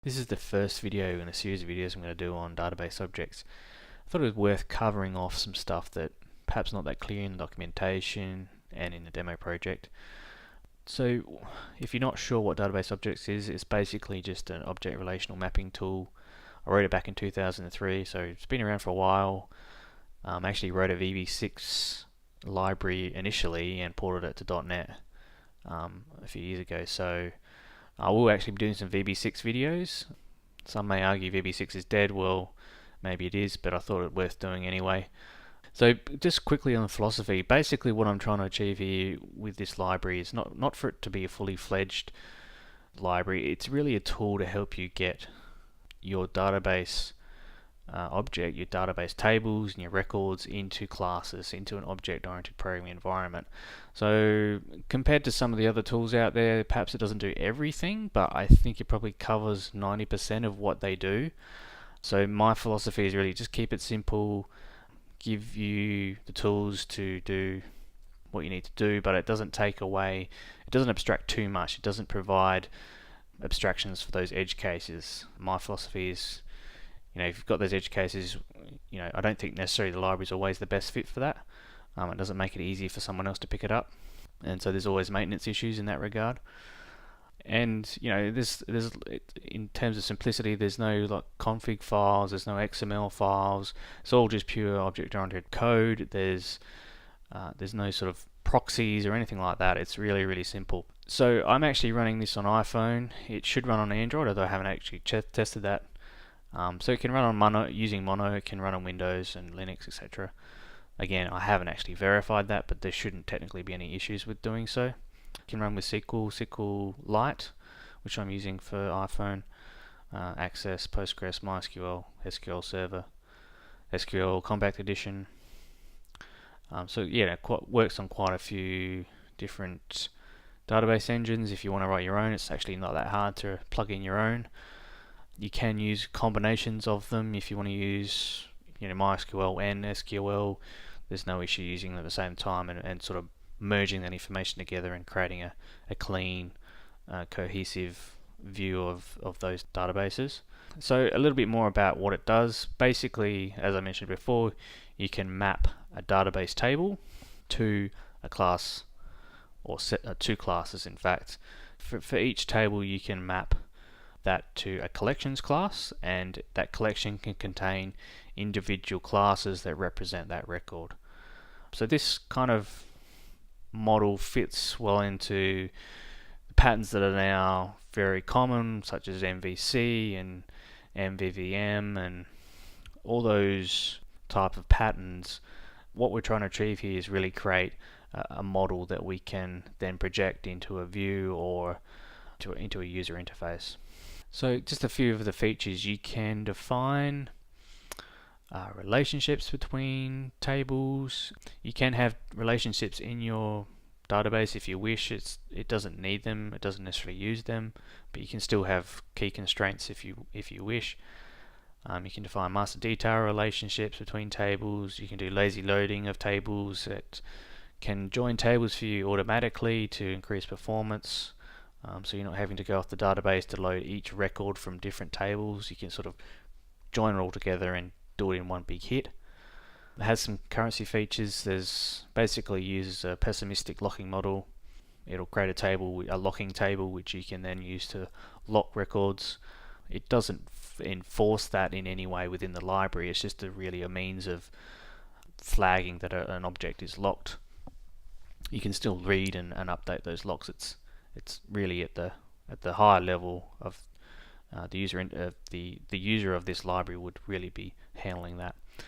This is the first video in a series of videos I'm going to do on database objects. I thought it was worth covering off some stuff that perhaps not that clear in the documentation and in the demo project. So if you're not sure what database objects is, it's basically just an object relational mapping tool. I wrote it back in 2003, so it's been around for a while. I actually wrote a VB6 library initially and ported it to .NET a few years ago. So I will actually be doing some VB6 videos. Some may argue VB6 is dead. Well, maybe it is, but I thought it worth doing anyway. So just quickly on the philosophy, basically what I'm trying to achieve here with this library is not for it to be a fully fledged library. It's really a tool to help you get your database object, your database tables and your records into classes, into an object-oriented programming environment. So compared to some of the other tools out there, perhaps it doesn't do everything, but I think it probably covers 90% of what they do. So my philosophy is really just keep it simple, give you the tools to do what you need to do, but it doesn't take away, it doesn't abstract too much, it doesn't provide abstractions for those edge cases. My philosophy is, if you've got those edge cases, I don't think necessarily the library is always the best fit for that. It doesn't make it easy for someone else to pick it up, and so there's always maintenance issues in that regard. And there's in terms of simplicity, there's no config files, there's no XML files. It's all just pure object-oriented code. There's no sort of proxies or anything like that. It's really simple. So I'm actually running this on iPhone. It should run on Android, although I haven't actually tested that. So it can run on Mono, using Mono, it can run on Windows and Linux, etc. Again, I haven't actually verified that, but there shouldn't technically be any issues with doing so. It can run with SQLite, which I'm using for iPhone, Access, Postgres, MySQL, SQL Server, SQL Compact Edition. So yeah, works on quite a few different database engines. If you want to write your own, it's actually not that hard to plug in your own. You can use combinations of them if you want to use MySQL and SQL. There's no issue using them at the same time and sort of merging that information together and creating a clean, cohesive view of those databases. So a little bit more about what it does. Basically, as I mentioned before, you can map a database table to a class, or two classes in fact. For each table you can map that to a collections class, and that collection can contain individual classes that represent that record. So this kind of model fits well into the patterns that are now very common, such as MVC and MVVM and all those type of patterns. What we're trying to achieve here is really create a model that we can then project into a view or into a user interface. So just a few of the features: you can define relationships between tables. You can have relationships in your database if you wish. It doesn't need them, it doesn't necessarily use them, but you can still have key constraints if you wish. You can define master detail relationships between tables. You can do lazy loading of tables that can join tables for you automatically to increase performance. So you're not having to go off the database to load each record from different tables. You can sort of join it all together and do it in one big hit. It has some currency features. There's basically uses a pessimistic locking model. It'll create a table, a locking table, which you can then use to lock records. It doesn't enforce that in any way within the library. It's just really a means of flagging that an object is locked. You can still read and update those locks. It's really at the higher level of the user of this library would really be handling that. It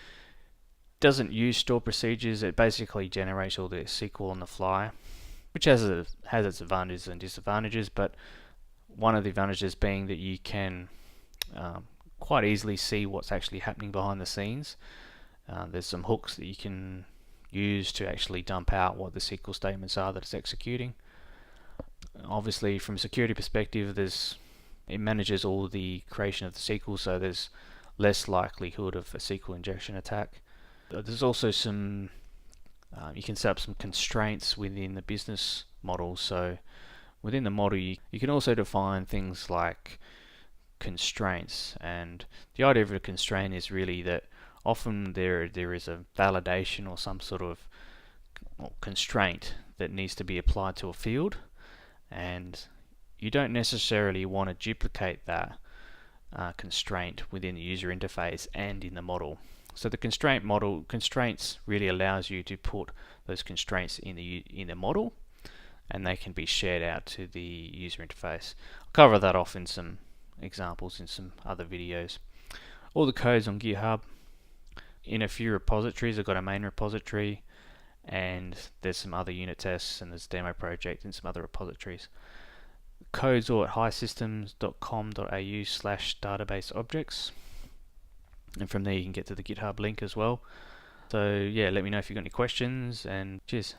doesn't use stored procedures. It basically generates all the SQL on the fly, which has its advantages and disadvantages. But one of the advantages being that you can quite easily see what's actually happening behind the scenes. There's some hooks that you can use to actually dump out what the SQL statements are that it's executing. Obviously, from a security perspective, it manages all the creation of the SQL, so there's less likelihood of a SQL injection attack. There's also some you can set up some constraints within the business model. So within the model, you can also define things like constraints. And the idea of a constraint is really that often there is a validation or some sort of constraint that needs to be applied to a field, and you don't necessarily want to duplicate that constraint within the user interface and in the model. So the constraints really allows you to put those constraints in the model, and they can be shared out to the user interface. I'll cover that off in some examples in some other videos. All the code's on GitHub. In a few repositories, I've got a main repository, and there's some other unit tests, and there's a demo project and some other repositories. Code's all at highsystems.com.au/databaseobjects, and from there you can get to the GitHub link as well. So yeah, let me know if you've got any questions, and cheers.